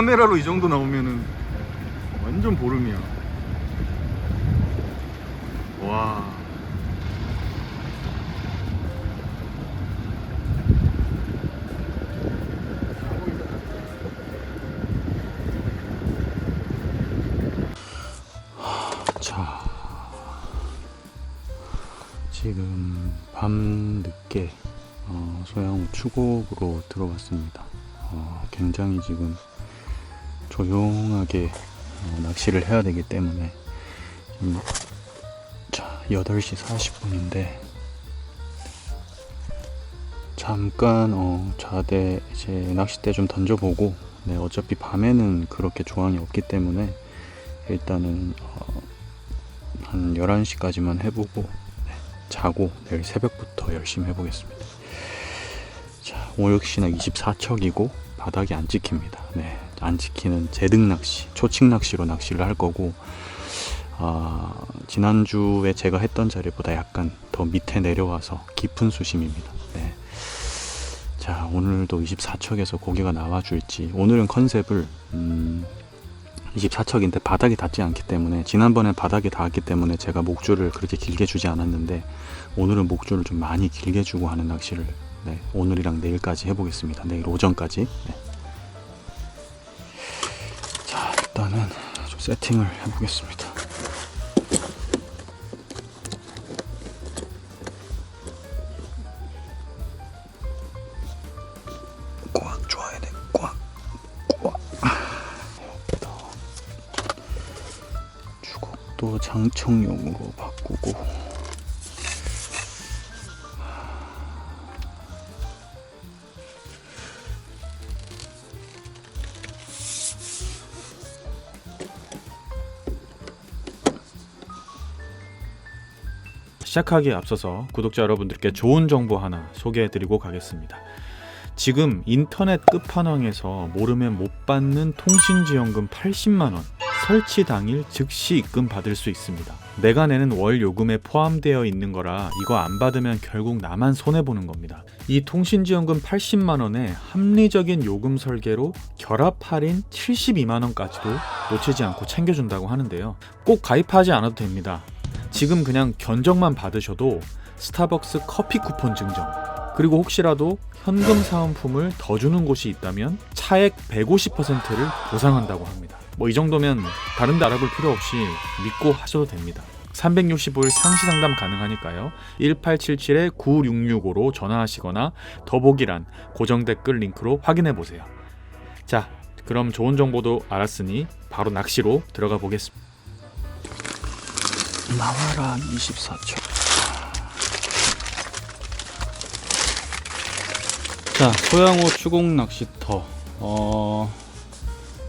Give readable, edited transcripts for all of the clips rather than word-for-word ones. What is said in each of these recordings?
카메라로 이 정도 나오면은 완전 보름이야. 와. 자, 지금 밤 늦게 소양호 추곡으로 들어왔습니다. 굉장히 지금 조용하게 낚시를 해야 되기 때문에 자, 8시 40분인데 잠깐 자대 이제 낚싯대 좀 던져보고, 네, 어차피 밤에는 그렇게 조항이 없기 때문에 일단은 한 11시까지만 해보고, 네, 자고 내일 새벽부터 열심히 해보겠습니다. 자, 오늘 역시나 24척이고 바닥이 안 찍힙니다. 네, 안 찍히는 제등 낚시, 초칙 낚시로 낚시를 할 거고, 지난주에 제가 했던 자리보다 약간 더 밑에 내려와서 깊은 수심입니다. 네. 자, 오늘도 24척에서 고기가 나와줄지. 오늘은 컨셉을 24척인데 바닥이 닿지 않기 때문에, 지난번에 바닥이 닿았기 때문에 제가 목줄을 그렇게 길게 주지 않았는데 오늘은 목줄을 좀 많이 길게 주고 하는 낚시를, 네, 오늘이랑 내일까지 해보겠습니다. 내일 오전까지. 네. 자, 일단은 좀 세팅을 해보겠습니다. 꽉 줘야 돼. 꽉. 주걱도 장청용으로 바꾸고. 시작하기에 앞서서 구독자 여러분들께 좋은 정보 하나 소개해드리고 가겠습니다. 지금 인터넷 끝판왕에서 모르면 못 받는 통신지원금 80만원 설치 당일 즉시 입금 받을 수 있습니다. 내가 내는 월 요금에 포함되어 있는 거라 이거 안 받으면 결국 나만 손해보는 겁니다. 이 통신지원금 80만원에 합리적인 요금 설계로 결합 할인 72만원까지도 놓치지 않고 챙겨준다고 하는데요. 꼭 가입하지 않아도 됩니다. 지금 그냥 견적만 받으셔도 스타벅스 커피 쿠폰 증정, 그리고 혹시라도 현금 사은품을 더 주는 곳이 있다면 차액 150%를 보상한다고 합니다. 뭐 이 정도면 다른 데 알아볼 필요 없이 믿고 하셔도 됩니다. 365일 상시 상담 가능하니까요. 1877-9665로 전화하시거나 더보기란 고정 댓글 링크로 확인해 보세요. 자, 그럼 좋은 정보도 알았으니 바로 낚시로 들어가 보겠습니다. 나와라 24초. 자, 소양호 추곡 낚시터.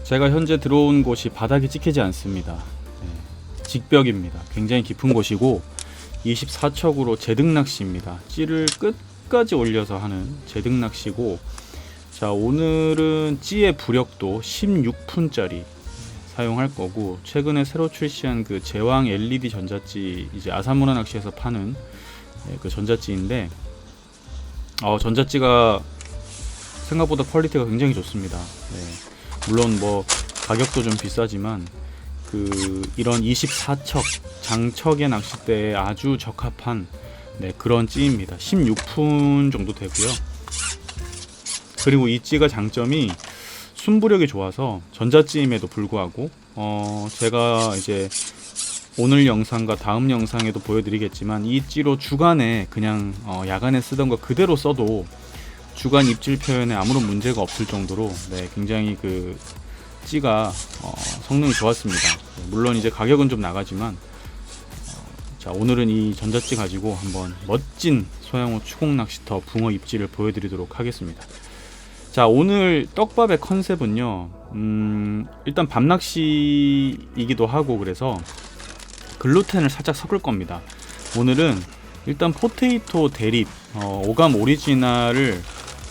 제가 현재 들어온 곳이 바닥이 찍히지 않습니다. 네, 직벽입니다. 굉장히 깊은 곳이고 24척으로 제등 낚시입니다. 찌를 끝까지 올려서 하는 제등 낚시고, 자, 오늘은 찌의 부력도 16푼짜리 사용할 거고, 최근에 새로 출시한 그 제왕 LED 전자찌, 이제 아사무라 낚시에서 파는, 네, 그 전자찌인데 전자찌가 생각보다 퀄리티가 굉장히 좋습니다. 네, 물론 뭐 가격도 좀 비싸지만 이런 24척 장척의 낚싯대에 아주 적합한, 네, 그런 찌입니다. 16푼 정도 되고요. 그리고 이 찌가 장점이 순부력이 좋아서 전자찌임에도 불구하고 제가 이제 오늘 영상과 다음 영상에도 보여드리겠지만 이 찌로 주간에 그냥 야간에 쓰던 거 그대로 써도 주간 입질 표현에 아무런 문제가 없을 정도로, 네, 굉장히 그 찌가 성능이 좋았습니다. 물론 이제 가격은 좀 나가지만 자, 오늘은 이 전자찌 가지고 한번 멋진 소양호 추곡 낚시터 붕어 입질을 보여드리도록 하겠습니다. 자, 오늘 떡밥의 컨셉은요, 일단 밤낚시이기도 하고 그래서 글루텐을 살짝 섞을 겁니다. 오늘은 일단 포테이토 대립 오감 오리지널을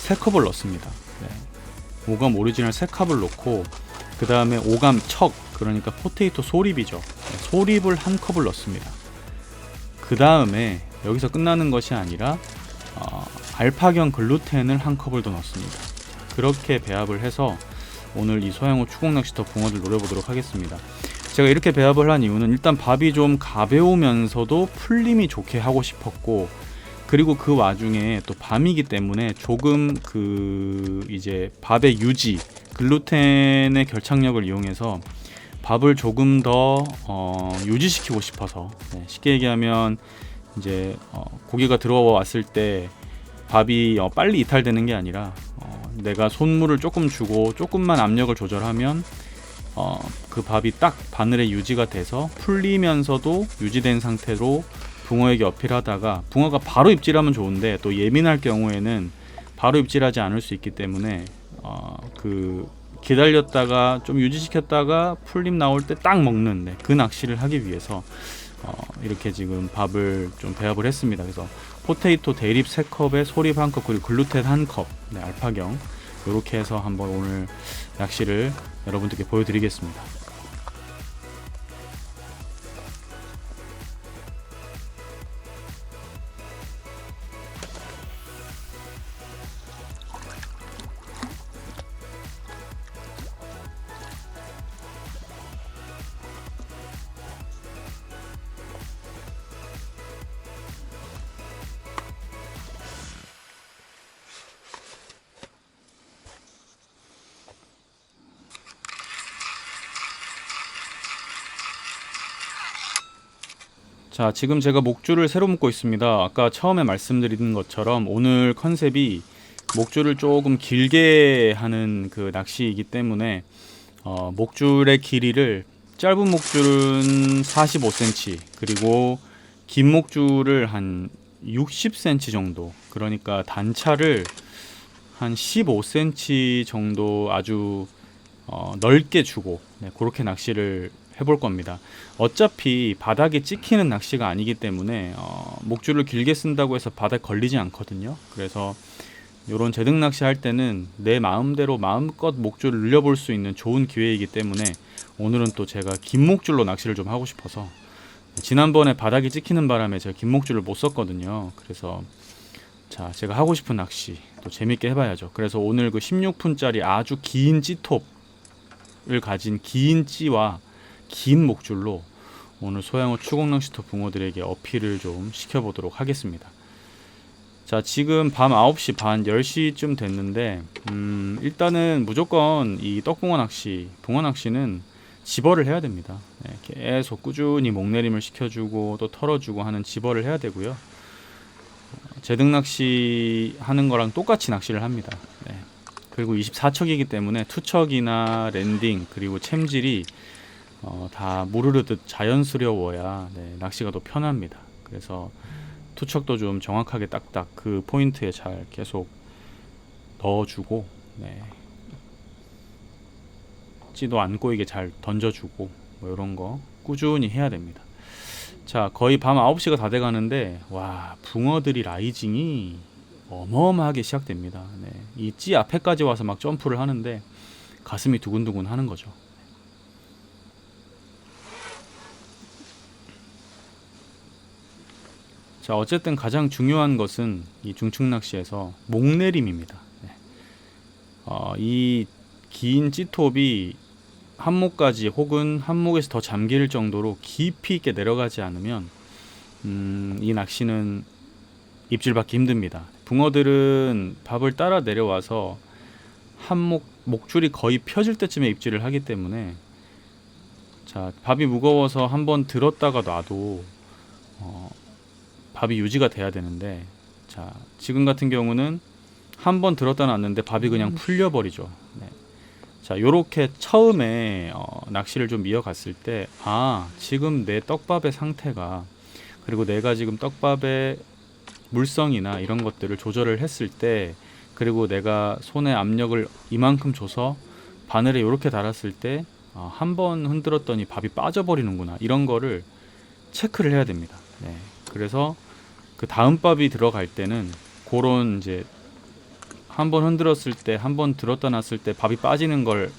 3컵을 넣습니다. 네, 오감 오리지널 3컵을 넣고, 그 다음에 오감 척, 그러니까 포테이토 소립이죠. 네, 소립을 1컵을 넣습니다. 그 다음에 여기서 끝나는 것이 아니라 알파경 글루텐을 1컵을 더 넣습니다. 그렇게 배합을 해서 오늘 이 소양호 추궁 낚시터 붕어들 노려보도록 하겠습니다. 제가 이렇게 배합을 한 이유는 일단 밥이 좀 가벼우면서도 풀림이 좋게 하고 싶었고, 그리고 그 와중에 또 밤이기 때문에 조금 그 이제 밥의 유지, 글루텐의 결착력을 이용해서 밥을 조금 더 유지시키고 싶어서, 쉽게 얘기하면 이제 고기가 들어왔을 때 밥이 빨리 이탈되는 게 아니라 내가 손물을 조금 주고 조금만 압력을 조절하면 그 밥이 딱 바늘에 유지가 돼서 풀리면서도 유지된 상태로 붕어에게 어필하다가, 붕어가 바로 입질하면 좋은데 또 예민할 경우에는 바로 입질하지 않을 수 있기 때문에 그 기다렸다가 좀 유지시켰다가 풀림 나올 때 딱 먹는, 그 낚시를 하기 위해서 이렇게 지금 밥을 좀 배합을 했습니다. 그래서 포테이토 대립 3컵에 소립 1컵 그리고 글루텐 1컵, 알파경, 이렇게 해서 한번 오늘 낚시를 여러분들께 보여드리겠습니다. 자, 지금 제가 목줄을 새로 묶고 있습니다. 아까 처음에 말씀드린 것처럼 오늘 컨셉이 목줄을 조금 길게 하는 그 낚시이기 때문에 목줄의 길이를, 짧은 목줄은 45cm, 그리고 긴 목줄을 한 60cm 정도, 그러니까 단차를 한 15cm 정도 아주 넓게 주고, 그렇게 낚시를 해볼 겁니다. 어차피 바닥에 찍히는 낚시가 아니기 때문에 목줄을 길게 쓴다고 해서 바닥에 걸리지 않거든요. 그래서 이런 제등 낚시 할 때는 내 마음대로 마음껏 목줄을 늘려볼 수 있는 좋은 기회이기 때문에 오늘은 또 제가 긴 목줄로 낚시를 좀 하고 싶어서, 지난번에 바닥에 찍히는 바람에 제가 긴 목줄을 못 썼거든요. 그래서 자, 제가 하고 싶은 낚시 또 재밌게 해봐야죠. 그래서 오늘 그 16푼짜리 아주 긴 찌톱을 가진 긴 찌와 긴 목줄로 오늘 소양호 추궁 낚시터 붕어들에게 어필을 좀 시켜보도록 하겠습니다. 자, 지금 밤 9시 반, 10시쯤 됐는데 일단은 무조건 이 떡붕어 낚시, 붕어 낚시는 집어를 해야 됩니다. 계속 꾸준히 목내림을 시켜주고 또 털어주고 하는 집어를 해야 되고요. 제등 낚시 하는 거랑 똑같이 낚시를 합니다. 그리고 24척이기 때문에 투척이나 랜딩 그리고 챔질이 다 무르르듯 자연스러워야 낚시가 더 편합니다. 그래서 투척도 좀 정확하게 딱딱 그 포인트에 잘 계속 넣어주고, 찌도 안 꼬이게 잘 던져주고, 뭐 이런 거 꾸준히 해야 됩니다. 자, 거의 밤 9시가 다 돼가는데 와, 붕어들이 라이징이 어마어마하게 시작됩니다. 이 찌 앞에까지 와서 막 점프를 하는데 가슴이 두근두근 하는 거죠. 자, 어쨌든 가장 중요한 것은 이 중층 낚시에서 목내림입니다. 이 긴 찌톱이 한목까지 혹은 한목에서 더 잠길 정도로 깊이 있게 내려가지 않으면 이 낚시는 입질 받기 힘듭니다. 붕어들은 밥을 따라 내려와서 목줄이 거의 펴질 때쯤에 입질을 하기 때문에, 자, 밥이 무거워서 한번 들었다가 놔도 밥이 유지가 돼야 되는데, 자, 지금 같은 경우는 한번 들었다 놨는데 밥이 그냥 풀려버리죠. 자, 요렇게 처음에 낚시를 좀 이어갔을 때, 지금 내 떡밥의 상태가, 그리고 내가 지금 떡밥의 물성이나 이런 것들을 조절을 했을 때, 그리고 내가 손에 압력을 이만큼 줘서 바늘에 요렇게 달았을 때 한 번 흔들었더니 밥이 빠져버리는구나, 이런 거를 체크를 해야 됩니다. 그래서 그 다음 밥이 들어갈 때는 그런 이제 한 번 흔들었을 때, 한 번 들었다 놨을 때 밥이 빠지는 걸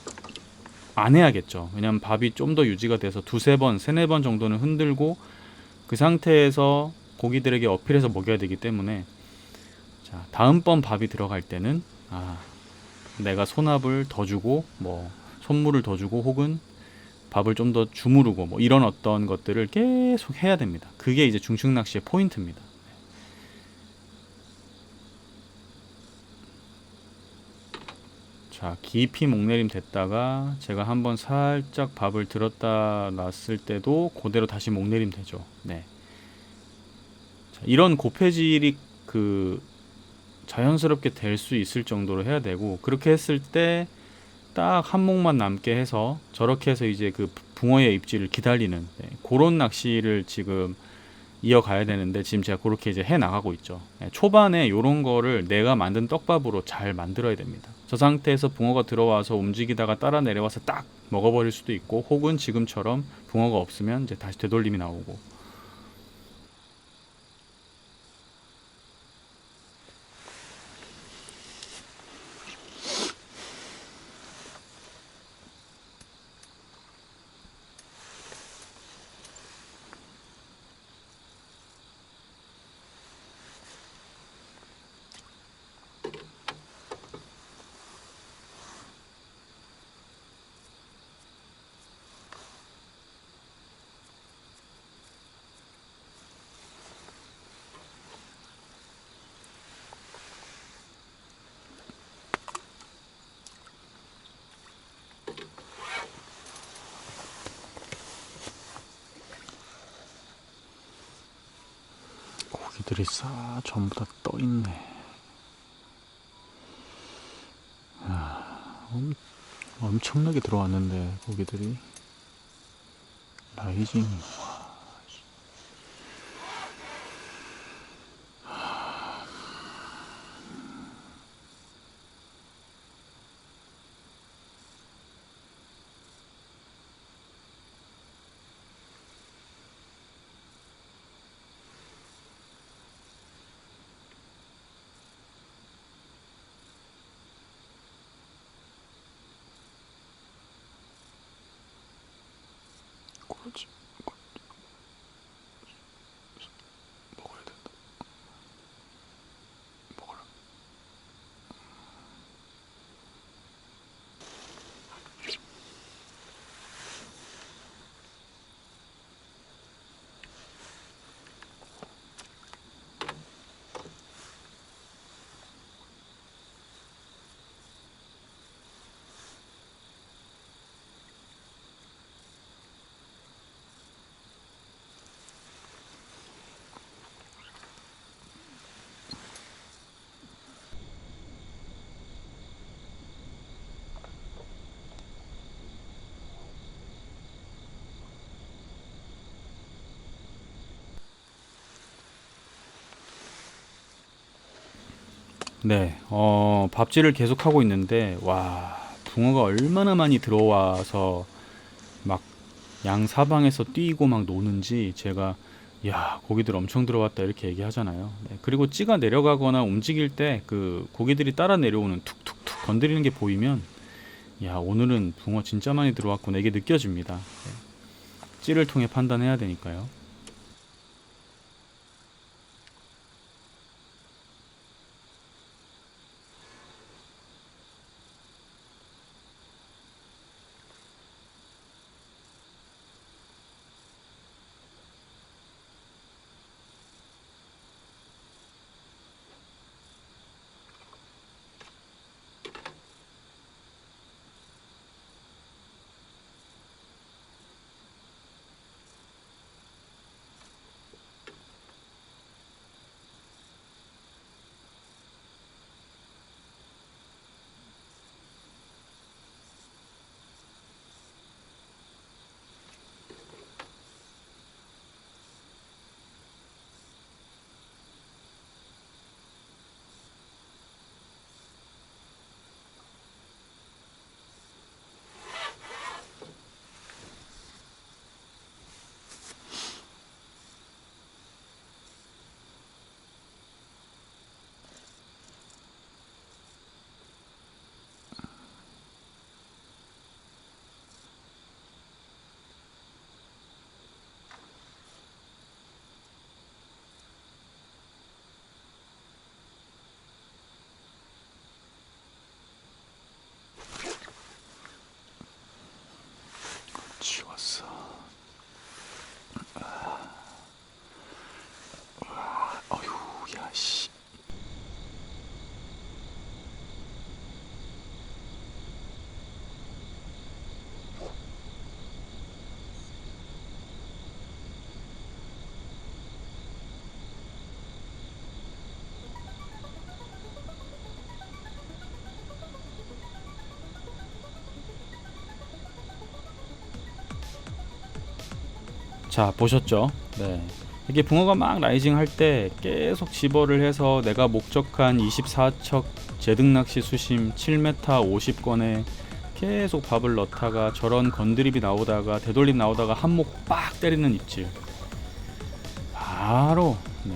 안 해야겠죠. 왜냐면 밥이 좀 더 유지가 돼서 두세 번, 세네 번 정도는 흔들고 그 상태에서 고기들에게 어필해서 먹여야 되기 때문에, 자, 다음번 밥이 들어갈 때는 내가 손압을 더 주고 뭐 손물을 더 주고 혹은 밥을 좀 더 주무르고 뭐 이런 어떤 것들을 계속 해야 됩니다. 그게 이제 중층 낚시의 포인트입니다. 자, 깊이 목내림 됐다가 제가 한번 살짝 밥을 들었다 놨을 때도 그대로 다시 목내림 되죠. 네. 자, 이런 고폐질이 그 자연스럽게 될 수 있을 정도로 해야 되고, 그렇게 했을 때 딱 한 목만 남게 해서 저렇게 해서 이제 그 붕어의 입질을 기다리는, 네, 그런 낚시를 지금 이어가야 되는데 지금 제가 그렇게 이제 해 나가고 있죠. 네, 초반에 이런 거를 내가 만든 떡밥으로 잘 만들어야 됩니다. 저 상태에서 붕어가 들어와서 움직이다가 따라 내려와서 딱 먹어버릴 수도 있고, 혹은 지금처럼 붕어가 없으면 이제 다시 되돌림이 나오고. 고기들이 싹 전부 다 떠있네. 엄청나게 들어왔는데 고기들이. 라이징. 그렇지. 먹어야 된다. 먹어라. 네, 밥질을 계속 하고 있는데, 와, 붕어가 얼마나 많이 들어와서 막 양 사방에서 뛰고 막 노는지 제가, 야, 고기들 엄청 들어왔다 이렇게 얘기하잖아요. 네, 그리고 찌가 내려가거나 움직일 때 그 고기들이 따라 내려오는 툭툭툭 건드리는 게 보이면, 야, 오늘은 붕어 진짜 많이 들어왔구나 이게 느껴집니다. 네, 찌를 통해 판단해야 되니까요. 자, 보셨죠? 네. 이게 붕어가 막 라이징 할 때 계속 집어를 해서 내가 목적한 24척 제등낚시 수심 7m 50건에 계속 밥을 넣다가 저런 건드립이 나오다가 되돌림 나오다가 한몫 빡 때리는 입질 바로 네,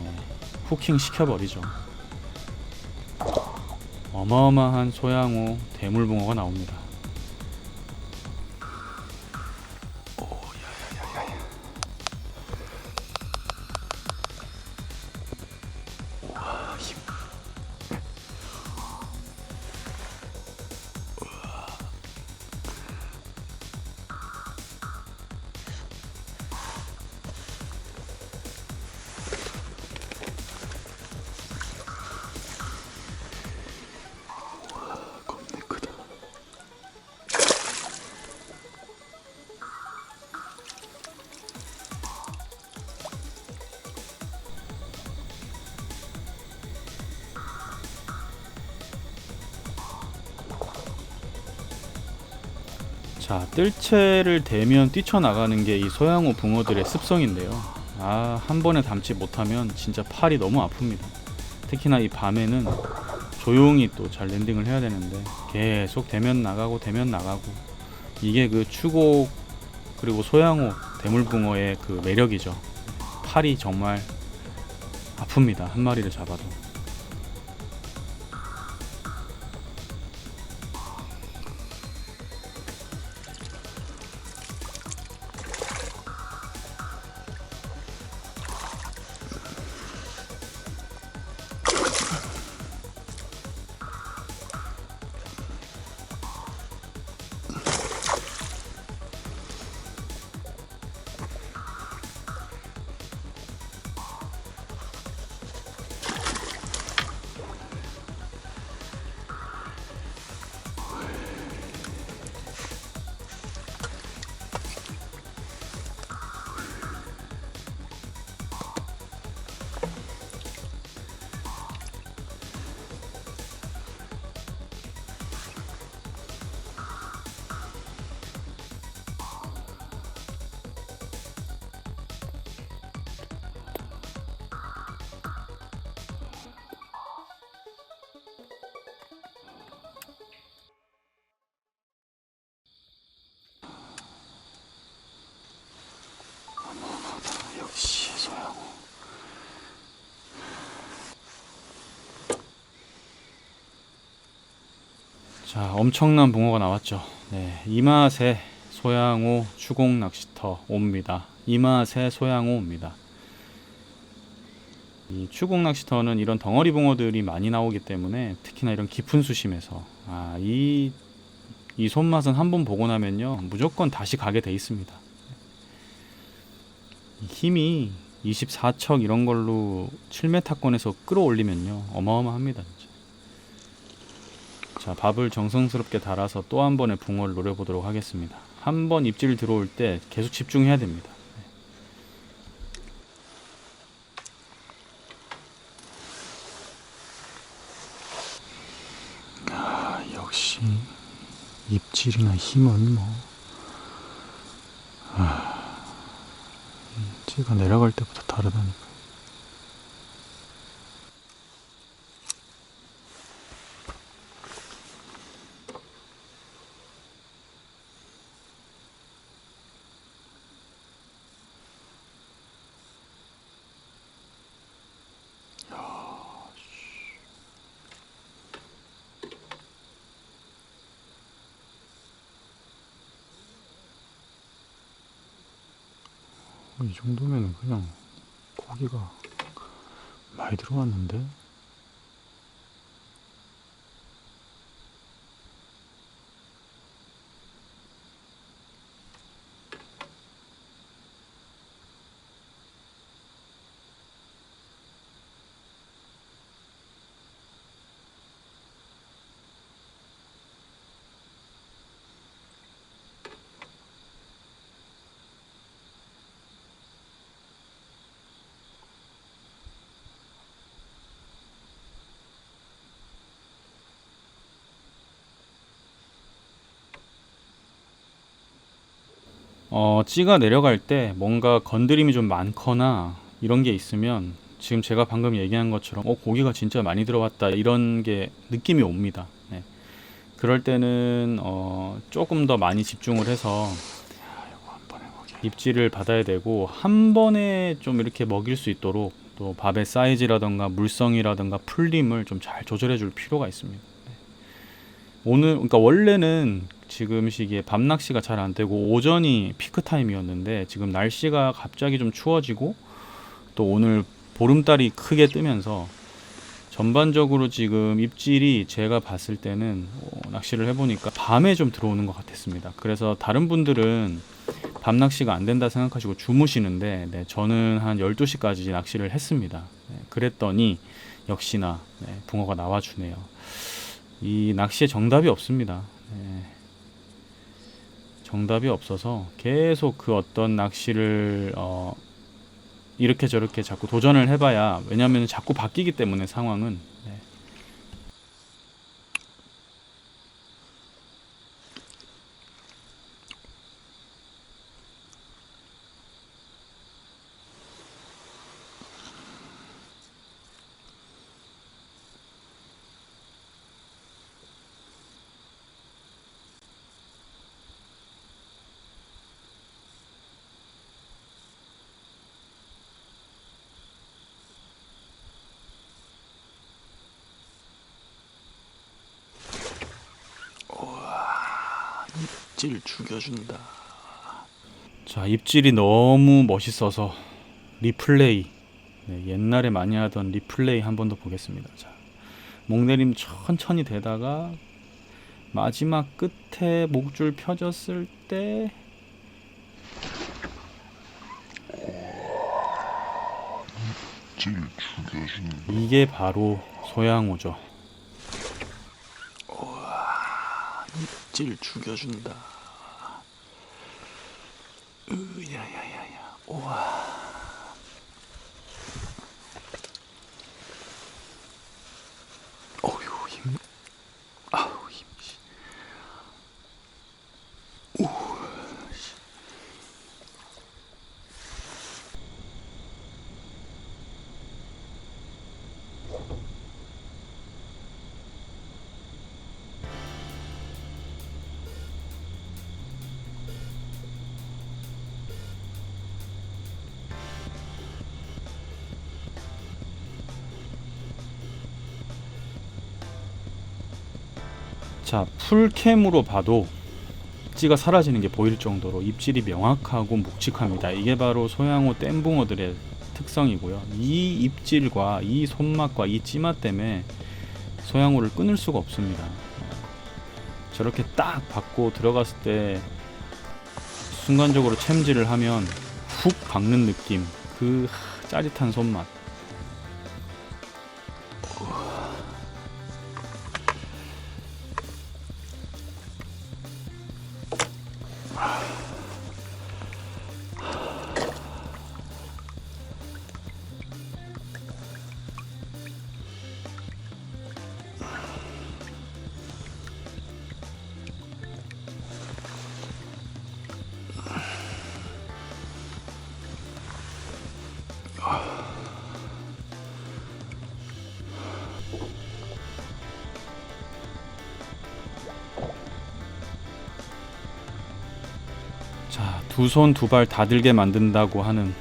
후킹 시켜버리죠. 어마어마한 소양호 대물붕어가 나옵니다. 겁내 크다. 자, 뜰채를 대면 뛰쳐나가는 게 이 소양호 붕어들의 습성인데요. 아, 한 번에 담지 못하면 진짜 팔이 너무 아픕니다. 특히나 이 밤에는 조용히 또 잘 랜딩을 해야 되는데 계속 대면 나가고 대면 나가고, 이게 그 추곡 그리고 소양호 대물붕어의 그 매력이죠. 팔이 정말 아픕니다. 한 마리를 잡아도. 역시 소양호. 자, 엄청난 붕어가 나왔죠. 네, 이 맛에 소양호 추곡 낚시터 옵니다. 이 맛에 소양호 옵니다. 이 추곡 낚시터는 이런 덩어리 붕어들이 많이 나오기 때문에 특히나 이런 깊은 수심에서 이 손맛은 한번 보고 나면요 무조건 다시 가게 돼 있습니다. 힘이 24척 이런 걸로 7m권에서 끌어올리면요 어마어마합니다. 진짜. 자, 밥을 정성스럽게 달아서 또 한 번의 붕어를 노려보도록 하겠습니다. 한 번 입질 들어올 때 계속 집중해야 됩니다. 역시 입질이나 힘은 뭐 찌가 내려갈 때부터 다르다니까. 이 정도면은 그냥 고기가 많이 들어왔는데. 찌가 내려갈 때 뭔가 건드림이 좀 많거나 이런 게 있으면 지금 제가 방금 얘기한 것처럼 고기가 진짜 많이 들어왔다 이런 게 느낌이 옵니다. 네. 그럴 때는 조금 더 많이 집중을 해서 입질을 받아야 되고, 한 번에 좀 이렇게 먹일 수 있도록 또 밥의 사이즈라던가 물성이라던가 풀림을 좀 잘 조절해 줄 필요가 있습니다. 오늘 그러니까 원래는 지금 시기에 밤 낚시가 잘 안 되고 오전이 피크 타임이었는데, 지금 날씨가 갑자기 좀 추워지고 또 오늘 보름달이 크게 뜨면서 전반적으로 지금 입질이 제가 봤을 때는 낚시를 해보니까 밤에 좀 들어오는 것 같았습니다. 그래서 다른 분들은 밤 낚시가 안 된다 생각하시고 주무시는데, 네, 저는 한 12시까지 낚시를 했습니다. 네, 그랬더니 역시나 붕어가 나와주네요. 이 낚시에 정답이 없습니다. 네, 정답이 없어서 계속 그 어떤 낚시를 이렇게 저렇게 자꾸 도전을 해봐야, 왜냐하면 자꾸 바뀌기 때문에 상황은. 네. 입질 죽여준다. 자, 입질이 너무 멋있어서 리플레이, 옛날에 많이 하던 리플레이 한 번 더 보겠습니다. 자, 목내림 천천히 되다가 마지막 끝에 목줄 펴졌을 때 입질 죽여준다. 이게 바로 소양호죠. 입질 죽여준다. 야야야야. 우와. 어휴, 힘. 아우, 힘. 우. 자, 풀캠으로 봐도 찌가 사라지는 게 보일 정도로 입질이 명확하고 묵직합니다. 이게 바로 소양호 댐붕어들의 특성이고요. 이 입질과 이 손맛과 이 찌맛 때문에 소양호를 끊을 수가 없습니다. 저렇게 딱 받고 들어갔을 때 순간적으로 챔질을 하면 훅 박는 느낌, 그 짜릿한 손맛. 자, 두 손 두 발 다 들게 만든다고 하는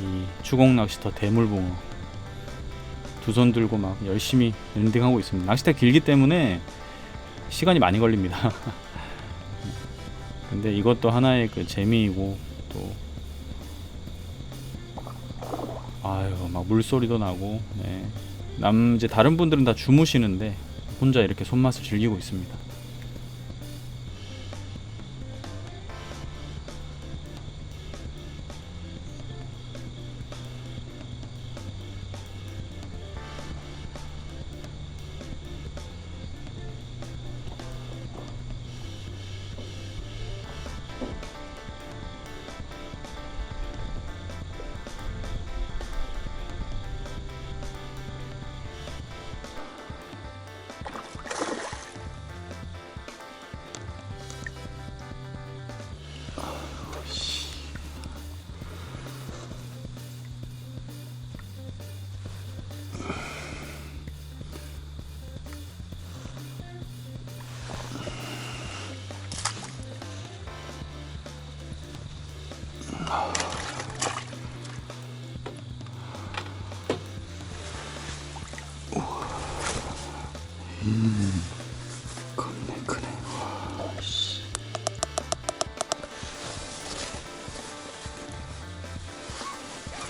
이 추공 낚시터 대물붕어, 두 손 들고 막 열심히 랜딩하고 있습니다. 낚시대 길기 때문에 시간이 많이 걸립니다. 근데 이것도 하나의 그 재미이고, 또 아유 막 물소리도 나고, 이제 다른 분들은 다 주무시는데 혼자 이렇게 손맛을 즐기고 있습니다.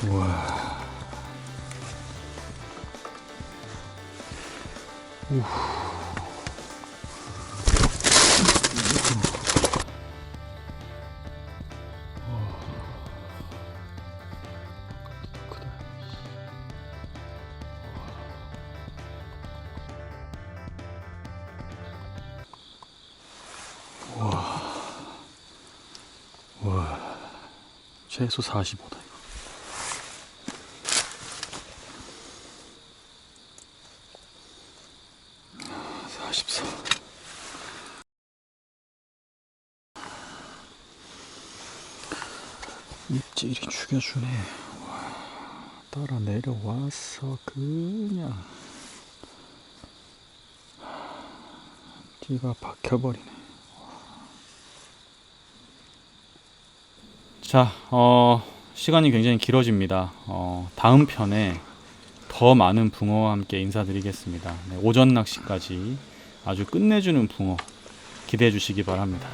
우와. 크다. 와, 최소 45다. 44. 입질이 죽여주네. 와, 따라 내려와서 그냥 뒤가 박혀버리네. 자, 시간이 굉장히 길어집니다. 다음 편에 더 많은 붕어와 함께 인사드리겠습니다. 네, 오전 낚시까지 아주 끝내주는 붕어 기대해 주시기 바랍니다.